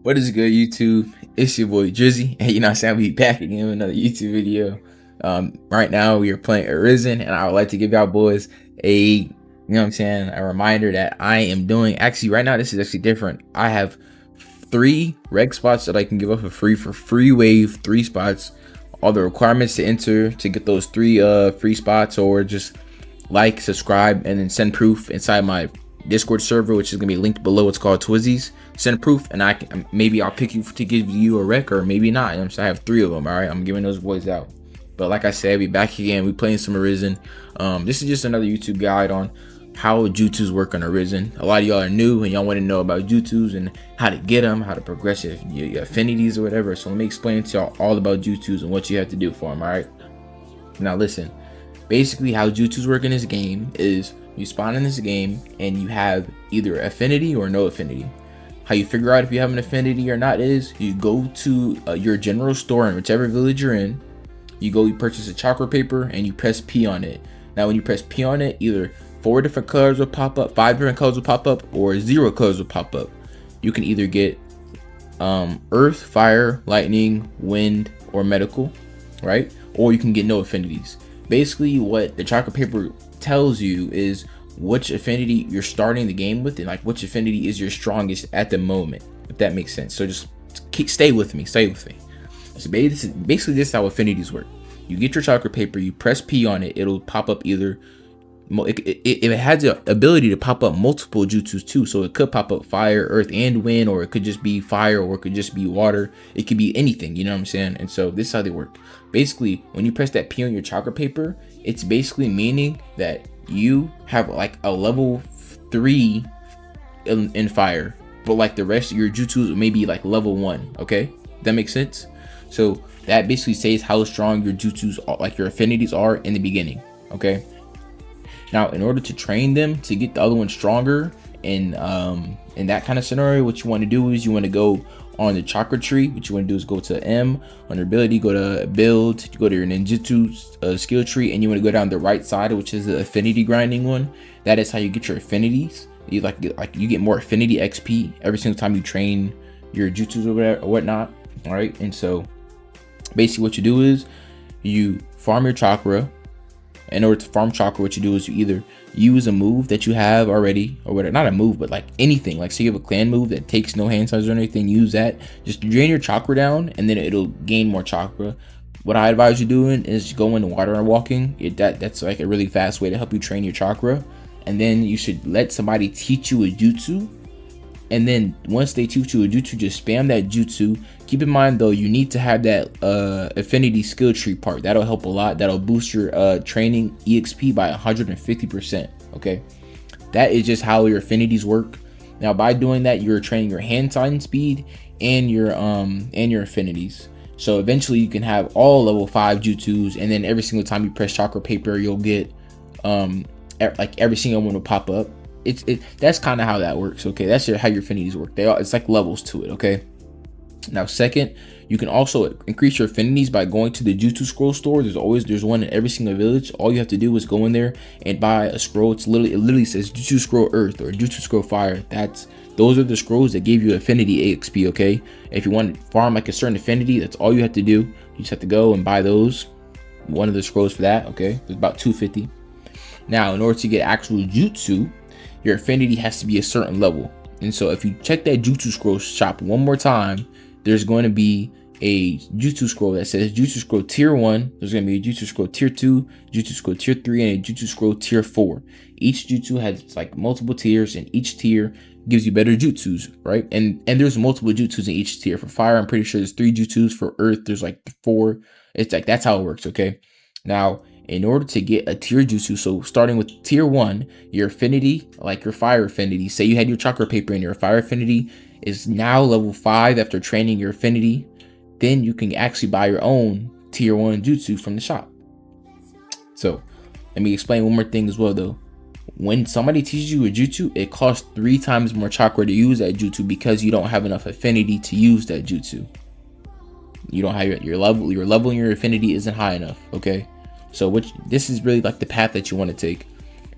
What is good, YouTube? It's your boy Drizzy, and I'm saying, we back again with another YouTube video. Right now we are playing Arisen, and I would like to give y'all boys a reminder that I am doing. Actually, right now this is actually different. I have 3 reg spots that I can give up for free wave 3 spots. All the requirements to enter to get those 3 free spots, or just like, subscribe, and then send proof inside my Discord server, which is gonna be linked below. It's called Twizzies. Send proof, and maybe I'll pick you to give you a rec, or maybe not. So I have 3 of them. All right, I'm giving those boys out. But like I said, we back again. We playing some Arisen. This is just another YouTube guide on how Jutsus work on Arisen. A lot of y'all are new and y'all want to know about Jutsus and how to get them, how to progress your affinities or whatever. So let me explain to y'all all about Jutsus and what you have to do for them. All right. Now listen. Basically, how Jutsus work in this game is you spawn in this game and you have either affinity or no affinity. How you figure out if you have an affinity or not is you go to your general store in whichever village you're in. You purchase a chakra paper and you press P on it. Now when you press P on it, either 4 different colors will pop up, 5 different colors will pop up, or 0 colors will pop up. You can either get earth, fire, lightning, wind, or medical, right? Or you can get no affinities. Basically, what the chakra paper tells you is which affinity you're starting the game with, and like which affinity is your strongest at the moment, if that makes sense. So just stay with me. So basically this is how affinities work. You get your chakra paper, you press P on it, it'll pop up either it has the ability to pop up multiple jutsus too. So it could pop up fire, earth, and wind, or it could just be fire, or it could just be water. It could be anything, you know what I'm saying? And so this is how they work. Basically, when you press that P on your chakra paper, it's basically meaning that you have like a level 3 in fire, but like the rest of your jutsus may be like level 1. Okay, that makes sense. So that basically says how strong your jutsus are, like your affinities are in the beginning. Okay. Now, in order to train them to get the other one stronger, in that kind of scenario, what you want to do is you want to go on the chakra tree. What you want to do is go to M, on your ability, go to build, you go to your ninjutsu skill tree, and you want to go down the right side, which is the affinity grinding one. That is how you get your affinities. You you get more affinity XP every single time you train your jutsus or whatever, or whatnot. All right, and so basically what you do is you farm your chakra. In order to farm chakra, what you do is you either use a move that you have already, or whatever, not a move, but like anything. Like, say you have a clan move that takes no hand signs or anything, use that. Just drain your chakra down, and then it'll gain more chakra. What I advise you doing is go in the water and walking. That's like a really fast way to help you train your chakra. And then you should let somebody teach you a jutsu. And then once they teach you a jutsu, just spam that jutsu. Keep in mind though, you need to have that affinity skill tree part. That'll help a lot. That'll boost your training EXP by 150%. Okay, that is just how your affinities work. Now by doing that, you're training your hand sign speed and your affinities. So eventually you can have all level 5 jutsus, and then every single time you press chakra paper, you'll get like every single one will pop up. That's kind of how that works. Okay, that's how your affinities work. It's like levels to it. Okay, now second, you can also increase your affinities by going to the Jutsu scroll store. There's one in every single village. All you have to do is go in there and buy a scroll. It literally says Jutsu scroll earth or Jutsu scroll fire. Those are the scrolls that give you affinity XP. Okay, if you want to farm like a certain affinity, that's all you have to do. You just have to go and buy one of the scrolls for that. Okay, it's about 250. Now in order to get actual jutsu, your affinity has to be a certain level. And so if you check that Jutsu scroll shop one more time, there's going to be a Jutsu scroll that says Jutsu scroll tier 1. There's going to be a Jutsu scroll tier 2, Jutsu scroll tier 3, and a Jutsu scroll tier 4. Each Jutsu has like multiple tiers, and each tier gives you better jutsus, right? And there's multiple jutsus in each tier. For fire, I'm pretty sure there's 3 jutsus. For earth, there's like 4. It's like, that's how it works. Okay, now in order to get a tier jutsu, so starting with tier 1, your affinity, like your fire affinity, say you had your chakra paper and your fire affinity is now level 5 after training your affinity, then you can actually buy your own tier 1 jutsu from the shop. So let me explain one more thing as well though. When somebody teaches you a jutsu, it costs 3 times more chakra to use that jutsu, because you don't have enough affinity to use that jutsu. You don't have your level and your affinity isn't high enough. Okay, so this is really like the path that you want to take.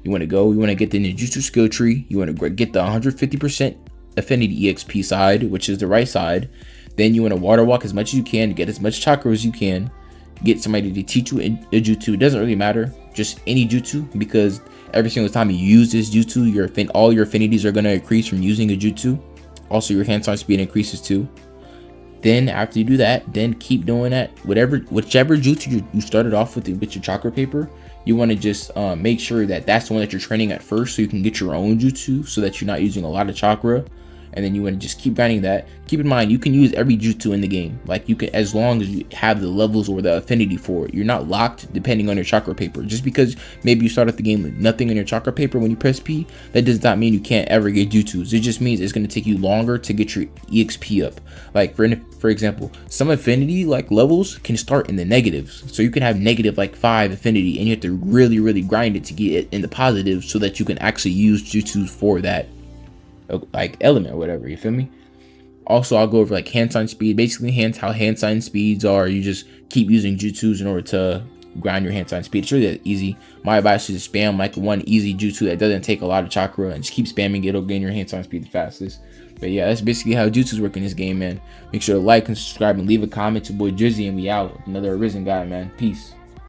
You want to get the ninjutsu skill tree. You want to get the 150% affinity EXP side, which is the right side. Then you want to water walk as much as you can to get as much chakra as you can. Get somebody to teach you a jutsu. It doesn't really matter, just any jutsu, because every single time you use this jutsu, all your affinities are going to increase from using a jutsu. Also, your hand-sign speed increases too. Then after you do that, then keep doing that. Whichever jutsu you started off with your chakra paper, you want to just make sure that that's the one that you're training at first, so you can get your own jutsu, so that you're not using a lot of chakra. And then you want to just keep grinding that. Keep in mind, you can use every jutsu in the game. Like, you can, as long as you have the levels or the affinity for it. You're not locked depending on your chakra paper. Just because maybe you start at the game with nothing in your chakra paper when you press P, that does not mean you can't ever get jutsus. It just means it's going to take you longer to get your EXP up. Like, for example, some affinity like levels can start in the negatives. So you can have negative like 5 affinity, and you have to really grind it to get it in the positives, so that you can actually use jutsus for that like element or whatever, you feel me? Also, I'll go over like hand sign speed. Basically, how hand sign speeds are. You just keep using jutsus in order to grind your hand sign speed. It's really that easy. My advice is to spam like one easy jutsu that doesn't take a lot of chakra, and just keep spamming it. It'll gain your hand sign speed the fastest. But yeah, that's basically how jutsus work in this game, man. Make sure to like and subscribe and leave a comment. Your boy Drizzy, and we out. Another Arisen guy, man. Peace.